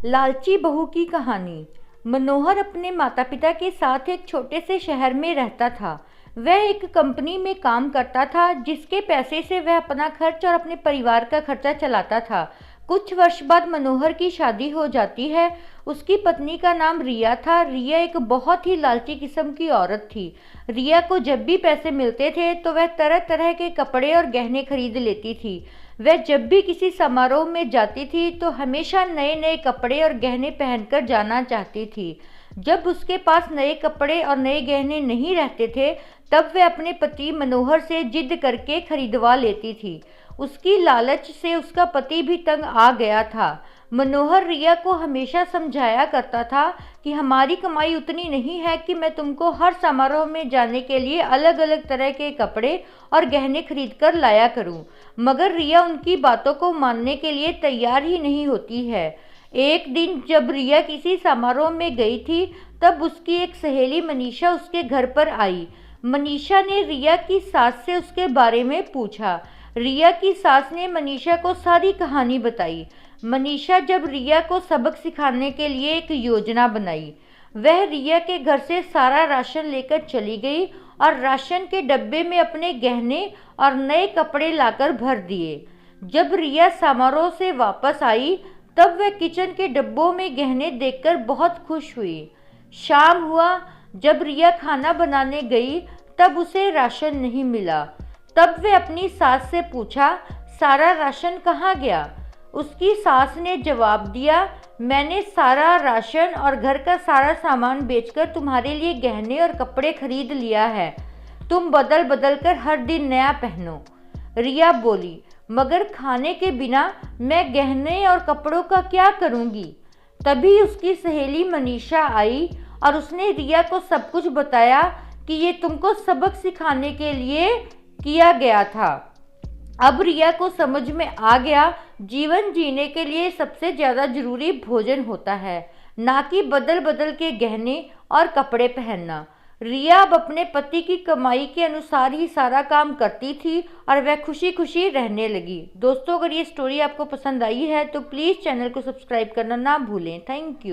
लालची बहू की कहानी। मनोहर अपने माता पिता के साथ एक छोटे से शहर में रहता था। वह एक कंपनी में काम करता था जिसके पैसे से वह अपना खर्च और अपने परिवार का खर्चा चलाता था। कुछ वर्ष बाद मनोहर की शादी हो जाती है। उसकी पत्नी का नाम रिया था। रिया एक बहुत ही लालची किस्म की औरत थी। रिया को जब भी पैसे मिलते थे तो वह तरह तरह के कपड़े और गहने खरीद लेती थी। वह जब भी किसी समारोह में जाती थी तो हमेशा नए नए कपड़े और गहने पहनकर जाना चाहती थी। जब उसके पास नए कपड़े और नए गहने नहीं रहते थे तब वह अपने पति मनोहर से जिद करके खरीदवा लेती थी। उसकी लालच से उसका पति भी तंग आ गया था। मनोहर रिया को हमेशा समझाया करता था कि हमारी कमाई उतनी नहीं है कि मैं तुमको हर समारोह में जाने के लिए अलग अलग तरह के कपड़े और गहने खरीद कर लाया करूं। मगर रिया उनकी बातों को मानने के लिए तैयार ही नहीं होती है। एक दिन जब रिया किसी समारोह में गई थी तब उसकी एक सहेली मनीषा उसके घर पर आई। मनीषा ने रिया की सास से उसके बारे में पूछा। रिया की सास ने मनीषा को सारी कहानी बताई। मनीषा जब रिया को सबक सिखाने के लिए एक योजना बनाई। वह रिया के घर से सारा राशन लेकर चली गई और राशन के डब्बे में अपने गहने और नए कपड़े लाकर भर दिए। जब रिया समारोह से वापस आई तब वह किचन के डब्बों में गहने देखकर बहुत खुश हुई। शाम हुआ। जब रिया खाना बनाने गई तब उसे राशन नहीं मिला। तब वह अपनी सास से पूछा, सारा राशन कहाँ गया? उसकी सास ने जवाब दिया, मैंने सारा राशन और घर का सारा सामान बेचकर तुम्हारे लिए गहने और कपड़े खरीद लिया है। तुम बदल बदल कर हर दिन नया पहनो। रिया बोली, मगर खाने के बिना मैं गहने और कपड़ों का क्या करूँगी? तभी उसकी सहेली मनीषा आई और उसने रिया को सब कुछ बताया कि ये तुमको सबक सिखाने के लिए किया गया था। अब रिया को समझ में आ गया, जीवन जीने के लिए सबसे ज़्यादा जरूरी भोजन होता है, ना कि बदल बदल के गहने और कपड़े पहनना। रिया अब अपने पति की कमाई के अनुसार ही सारा काम करती थी और वह खुशी खुशी रहने लगी। दोस्तों, अगर ये स्टोरी आपको पसंद आई है तो प्लीज़ चैनल को सब्सक्राइब करना ना भूलें। Thank you.